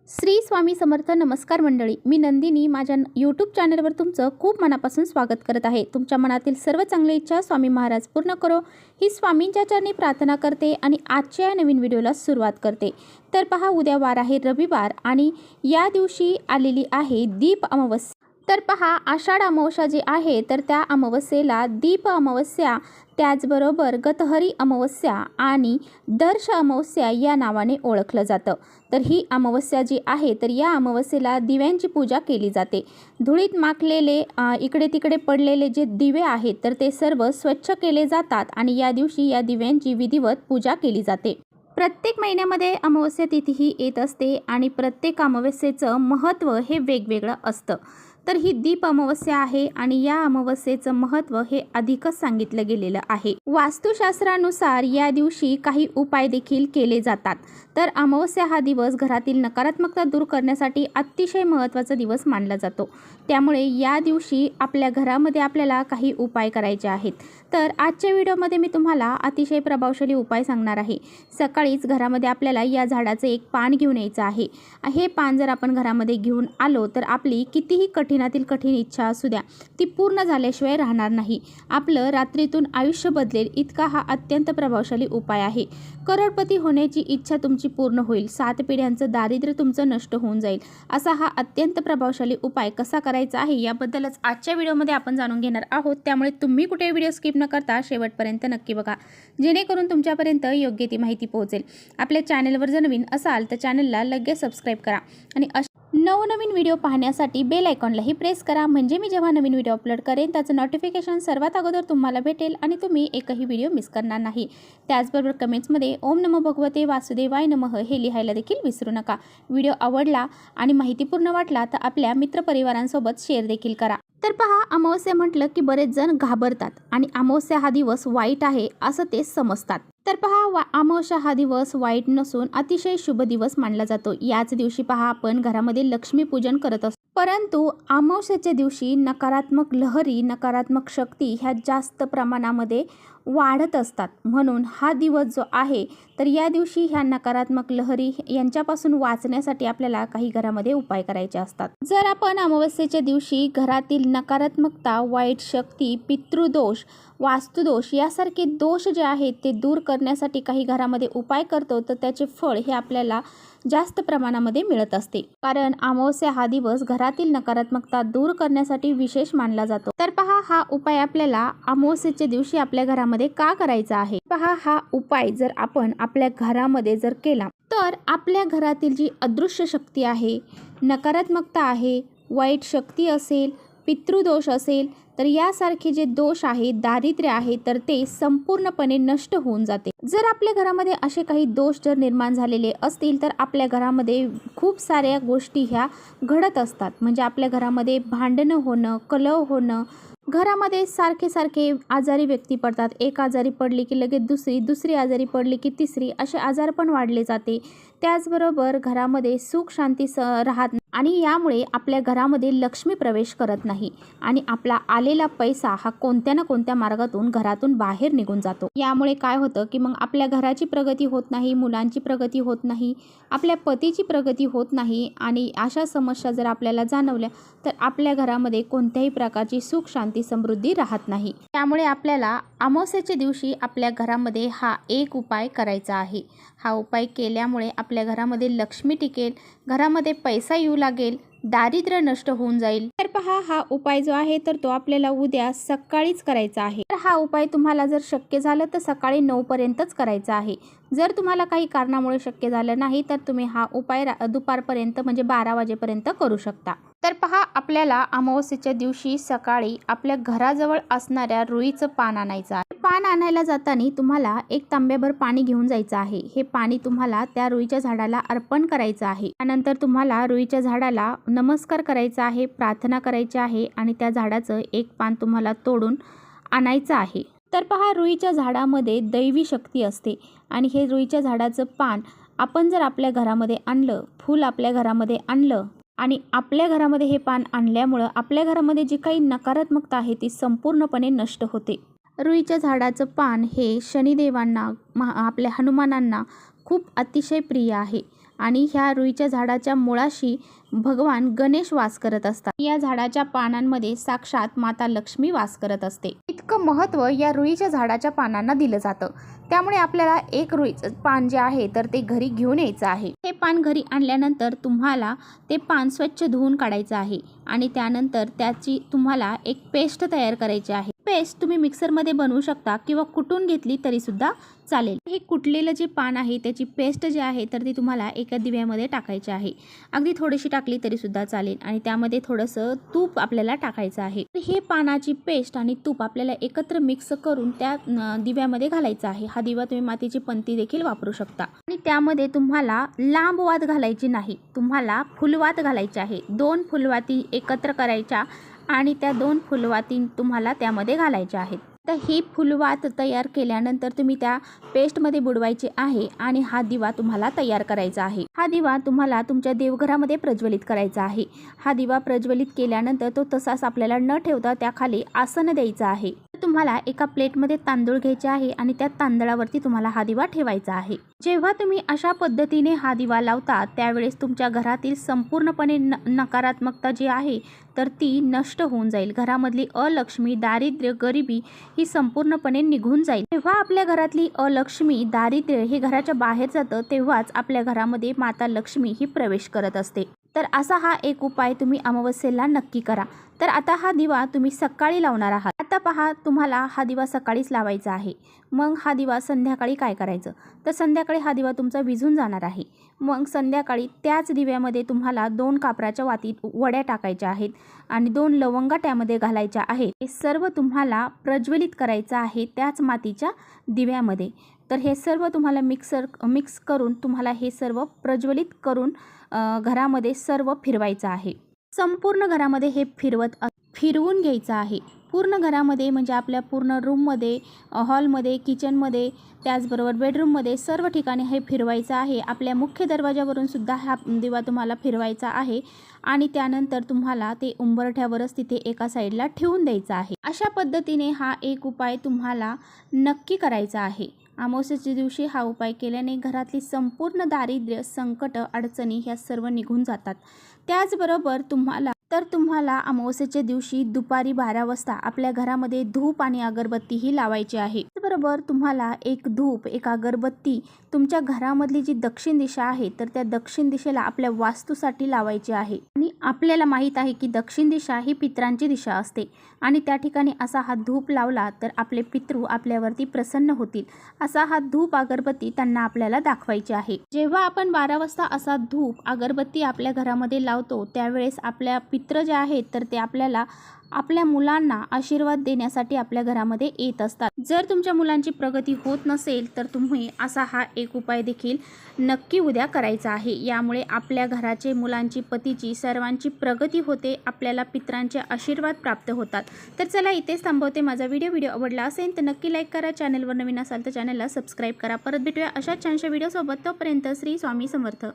श्री स्वामी समर्थ. नमस्कार मंडळी, मी नंदिनी माझ्या यूट्यूब चॅनलवर तुमचं खूप मनापासून स्वागत करत आहे. तुमच्या मनातील सर्व चांगली इच्छा स्वामी महाराज पूर्ण करो ही स्वामींच्या चरणी प्रार्थना करते आणि आजच्या या नवीन व्हिडिओला सुरुवात करते. तर पहा, उद्या वार आहे रविवार आणि या दिवशी आलेली आहे दीप अमावस्या. तर पहा, आषाढ अमावस्या जी आहे तर त्या अमावस्येला दीप अमावस्या, त्याचबरोबर गतहरी अमावस्या आणि दर्श अमावस्या या नावाने ओळखलं जातं. तर ही अमावस्या जी आहे तर या अमावस्येला दिव्यांची पूजा केली जाते. धुळीत माखलेले इकडे तिकडे पडलेले जे दिवे आहेत तर ते सर्व स्वच्छ केले जातात आणि या दिवशी या दिव्यांची विधिवत पूजा केली जाते. प्रत्येक महिन्यामध्ये अमावस्या तिथी ही येत असते आणि प्रत्येक अमावस्येचं महत्त्व हे वेगवेगळं असतं. तर ही दीप अमावस्या आहे आणि या अमावस्येचं महत्त्व हे अधिकच सांगितलं गेलेलं आहे. वास्तुशास्त्रानुसार या दिवशी काही उपाय देखील केले जातात. तर अमावस्या हा दिवस घरातील नकारात्मकता दूर करण्यासाठी अतिशय महत्त्वाचा दिवस मानला जातो. त्यामुळे या दिवशी आपल्या घरामध्ये आपल्याला काही उपाय करायचे आहेत. तर आजच्या व्हिडिओमध्ये मी तुम्हाला अतिशय प्रभावशाली उपाय सांगणार आहे. सकाळीच घरामध्ये आपल्याला या झाडाचं एक पान घेऊन यायचं आहे. हे पान जर आपण घरामध्ये घेऊन आलो तर आपली कितीही कठीणातील कठीण इच्छा असू द्या ती पूर्ण झाल्याशिवाय राहणार नाही. आपलं रात्रीतून आयुष्य बदलेल इतका हा अत्यंत प्रभावशाली उपाय आहे. करोडपती होण्याची इच्छा तुमची पूर्ण होईल. 7 पिढ्यांचं दारिद्र्य तुमचं नष्ट होऊन जाईल. असा हा अत्यंत प्रभावशाली उपाय कसा करायचा आहे याबद्दलच आजच्या व्हिडिओमध्ये आपण जाणून घेणार आहोत. त्यामुळे तुम्ही कुठे व्हिडिओ स्किप न करता शेवटपर्यंत नक्की बघा, जेणेकरून तुमच्यापर्यंत योग्य ती माहिती पोहोचेल. आपल्या चॅनलवर जर नवीन असाल तर चॅनलला लगेच सबस्क्राईब करा आणि नवनवीन व्हिडिओ पाहण्यासाठी बेल आयकॉनलाही प्रेस करा, म्हणजे मी जेव्हा नवीन व्हिडिओ अपलोड करेन त्याचं नोटिफिकेशन सर्वात अगोदर तुम्हाला भेटेल आणि तुम्ही एकही व्हिडिओ मिस करणार नाही. त्याचबरोबर कमेंट्समध्ये ओम नमो भगवते वासुदेवाय नमः हे लिहायला देखील विसरू नका. व्हिडिओ आवडला आणि माहितीपूर्ण वाटला तर आपल्या मित्रपरिवारांसोबत शेअर देखील करा. तर पहा, अमावस्या म्हटलं की बरेच जण घाबरतात आणि अमावस्या हा दिवस वाईट आहे असं ते समजतात. तर पहा, अमावस्या हा दिवस वाईट नसून अतिशय शुभ दिवस मानला जातो. याच दिवशी पहा, आपण घरामध्ये लक्ष्मीपूजन करत असतो. परंतु अमावस्येच्या दिवशी नकारात्मक लहरी, नकारात्मक शक्ती ह्या जास्त प्रमाणामध्ये वाढत असतात. म्हणून हा दिवस जो आहे तर या दिवशी ह्या नकारात्मक लहरी यांच्यापासून वाचण्यासाठी आपल्याला काही घरामध्ये उपाय करायचे असतात. जर आपण अमावस्येच्या दिवशी घरातील नकारात्मकता, वाईट शक्ती, पितृदोष, वास्तुदोष यासारखे दोष जे आहेत ते दूर करण्यासाठी काही घरामध्ये उपाय करतो तर त्याचे फळ हे आपल्याला जास्त प्रमाणामध्ये मिळत असते. कारण अमावस्या हा दिवस घरातील नकारात्मकता दूर करण्यासाठी विशेष मानला जातो. तर पहा, हा उपाय आपल्याला अमावस्येच्या दिवशी आपल्या घरामध्ये का करायचा आहे. पहा, हा उपाय जर आपण आपल्या घरामध्ये जर केला तर आपल्या घरातील जी अदृश्य शक्ती आहे, नकारात्मकता आहे, वाईट शक्ती असेल, पितृदोष असेल तर यासारखे जे दोष आहेत, दारिद्र्य आहे तर ते संपूर्णपणे नष्ट होऊन जाते. जर आपल्या घरामध्ये असे काही दोष जर निर्माण झालेले असतील तर आपल्या घरामध्ये खूप साऱ्या गोष्टी ह्या घडत असतात. म्हणजे आपल्या घरामध्ये भांडणं होणं, कलह होणं, घरामध्ये सारखे सारखे आजारी व्यक्ती पडतात. एक आजारी पडली की लगेच दुसरी आजारी पडली की तिसरी, असे आजार पण वाढले जाते. त्याचबरोबर घरामध्ये सुख शांती राहत नाही आणि यामुळे आपल्या घरामध्ये लक्ष्मी प्रवेश करत नाही आणि आपला आलेला पैसा हा कोणत्या ना कोणत्या मार्गातून घरातून बाहेर निघून जातो. यामुळे काय होतं की मग आपल्या घराची प्रगती होत नाही, मुलांची प्रगती होत नाही, आपल्या पतीची प्रगती होत नाही आणि अशा समस्या जर आपल्याला जाणवल्या तर आपल्या घरामध्ये कोणत्याही प्रकारची सुख शांती समृद्धी राहत नाही. त्यामुळे आपल्याला अमावस्येच्या दिवशी आपल्या घरामध्ये हा एक उपाय करायचा आहे. हा उपाय केल्यामुळे आपल्या घरामध्ये लक्ष्मी टिकेल, घरामध्ये पैसा येऊ लागेल, दारिद्र्य नष्ट होऊन जाईल. तर पहा, हा उपाय जो आहे तर तो आपल्याला उद्या सकाळीच करायचा आहे. तर हा उपाय तुम्हाला जर शक्य झालं तर सकाळी 9 पर्यंतच करायचा आहे. जर तुम्हाला काही कारणामुळे शक्य झालं नाही तर तुम्ही हा उपाय दुपारपर्यंत म्हणजे 12 वाजेपर्यंत करू शकता. तर पहा, आपल्याला अमावस्येच्या दिवशी सकाळी आपल्या घराजवळ असणाऱ्या रुईचं पान आणायचं आहे. पान आणायला जाताना तुम्हाला एक तांब्याभर पाणी घेऊन जायचं आहे. हे पाणी तुम्हाला त्या रुईच्या झाडाला अर्पण करायचं आहे. त्यानंतर तुम्हाला रुईच्या झाडाला नमस्कार करायचा आहे, प्रार्थना करायची आहे आणि त्या झाडाचं एक पान तुम्हाला तोडून आणायचं आहे. तर पहा, रुईच्या झाडामध्ये दैवी शक्ती असते आणि हे रुईच्या झाडाचं पान आपण जर आपल्या घरामध्ये आणलं, फूल आपल्या घरामध्ये आणलं आणि आपल्या घरामध्ये हे पान आणल्यामुळं आपल्या घरामध्ये जी काही नकारात्मकता आहे ती संपूर्णपणे नष्ट होते. रुईच्या झाडाचं पान हे शनिदेवांना, आपल्या हनुमानांना खूप अतिशय प्रिय आहे आणि ह्या रुईच्या झाडाच्या मुळाशी भगवान गणेश वास करत असतात। या झाडाच्या पानांमध्ये साक्षात माता लक्ष्मी वास करत असते। इतकं महत्त्व या रुईच्या झाडाच्या पानांना दिलं जातं। त्यामुळे आपल्याला एक रुईचं पान जे आहे तर ते घरी घेऊन यायचं आहे। हे पान घरी आणल्यानंतर तुम्हाला ते पान स्वच्छ धुवून काढायचं आहे आणि त्यानंतर त्याची तुम्हाला एक पेस्ट तयार करायची आहे। पेस्ट तुम्ही मिक्सरमध्ये बनवू शकता किंवा कुटून घेतली तरी सुद्धा चालेल। हे कुटलेलं जे पान आहे त्याची पेस्ट जी आहे तर ती तुम्हाला एका दिव्यामध्ये टाकायची आहे। अगदी थोडीशी टाकली तरी सुद्धा चालेल आणि त्यामध्ये थोडंसं तूप आपल्याला टाकायचं आहे। हे पानाची पेस्ट आणि तूप आपल्याला एकत्र मिक्स करून त्या दिव्यामध्ये घालायचं आहे। हा दिवा तुम्ही मातीची पंती देखील वापरू शकता आणि त्यामध्ये तुम्हाला लांब वात घालायची नाही, तुम्हाला फुलवात घालायची आहे। 2 फुलवाती एकत्र करायच्या आणि त्या 2 फुलवाती तुम्हाला त्यामध्ये घालायच्या आहेत। तर ही फुलवात तयार केल्यानंतर तुम्ही त्या पेस्टमध्ये बुडवायची आहे आणि हा दिवा तुम्हाला तयार करायचा आहे। हा दिवा तुम्हाला तुमच्या देवघरामध्ये प्रज्वलित करायचा आहे। हा दिवा प्रज्वलित केल्यानंतर तो तसाच आपल्याला न ठेवता त्याखाली आसन द्यायचं आहे। तुम्हाला एका प्लेटमध्ये तांदूळ घ्यायचे आहे आणि त्या तांदळावरती तुम्हाला हा दिवा ठेवायचा आहे। जेव्हा तुम्ही अशा पद्धतीने हा दिवा लावता त्यावेळेस तुमच्या घरातील संपूर्णपणे नकारात्मकता जी आहे तर ती नष्ट होऊन जाईल। घरामधली अलक्ष्मी, दारिद्र्य, गरिबी ही संपूर्णपणे निघून जाईल। जेव्हा आपल्या घरातली अलक्ष्मी, दारिद्र्य हे घराच्या बाहेर जातं तेव्हाच आपल्या घरामध्ये माता लक्ष्मी ही प्रवेश करत असते। तर असा हा एक उपाय तुम्ही अमावस्येला नक्की करा। तर आता हा दिवा तुम्ही सकाळी लावणार आहात। आता पहा, तुम्हाला हा दिवा सकाळीच लावायचा आहे। मग हा दिवा संध्याकाळी काय करायचं, तर संध्याकाळी हा दिवा तुमचा विझून जाणार आहे। मग संध्याकाळी त्याच दिव्यामध्ये तुम्हाला 2 कापराच्या वातीत वड्या टाकायच्या आहेत आणि 2 लवंगा त्यामध्ये घालायच्या आहेत। हे सर्व तुम्हाला प्रज्वलित करायचं आहे त्याच मातीच्या दिव्यामध्ये। तर हे सर्व तुम्हाला मिक्स करून तुम्हाला हे सर्व प्रज्वलित करून घरामध्ये सर्व फिरवायचं आहे। संपूर्ण घरामध्ये हे फिरवून घ्यायचं आहे। पूर्ण घरामध्ये म्हणजे आपल्या पूर्ण रूममध्ये, हॉलमध्ये, किचनमध्ये, त्याचबरोबर बेडरूममध्ये सर्व ठिकाणी हे फिरवायचं आहे। आपल्या मुख्य दरवाजावरून सुद्धा हा दिवा तुम्हाला फिरवायचा आहे आणि त्यानंतर तुम्हाला ते उंबरठ्यावरच तिथे एका साईडला ठेवून द्यायचं आहे। अशा पद्धतीने हा एक उपाय तुम्हाला नक्की करायचा आहे। अमावस्येच्या दिवशी हा उपाय केल्याने घरातली संपूर्ण दारिद्र्य, संकट, अडचणी ह्या सर्व निघून जातात। त्याचबरोबर तुम्हाला अमावस्येच्या दिवशी दुपारी 12 वाजता आपल्या घरामध्ये धूप आणि अगरबत्ती ही लावायची आहे। त्याचबरोबर तुम्हाला एक धूप, एक अगरबत्ती तुमच्या घरामधली जी दक्षिण दिशा आहे तर त्या दक्षिण दिशेला आपल्या वास्तूसाठी लावायची आहे। आणि आपल्याला माहीत आहे की दक्षिण दिशा ही पितरांची दिशा असते आणि त्या ठिकाणी असा हा धूप लावला तर आपले पितृ आपल्यावरती प्रसन्न होतील। असा हा धूप अगरबत्ती त्यांना आपल्याला दाखवायची आहे। जेव्हा आपण 12 वाजता असा धूप अगरबत्ती आपल्या घरामध्ये लावतो त्यावेळेस आपल्या पितृ जे आहेत तर ते आपल्याला आपल्या मुलांना आशीर्वाद देण्यासाठी आपल्या घरामध्ये येत असतात। जर तुमच्या मुलांची प्रगती होत नसेल तर तुम्ही असा हा एक उपाय देखील नक्की उद्या करायचा आहे। यामुळे आपल्या घराचे, मुलांची, पतीची, सर्वांची प्रगती होते, आपल्याला पितरांचे आशीर्वाद प्राप्त होतात। तर चला इथेच थांबवते। माझा व्हिडिओ आवडला असेल तर नक्की लाईक करा, चॅनलवर नवीन असाल तर चॅनलला सबस्क्राईब करा। परत भेटूया अशा छानशा व्हिडिओसोबत। तोपर्यंत श्री स्वामी समर्थ।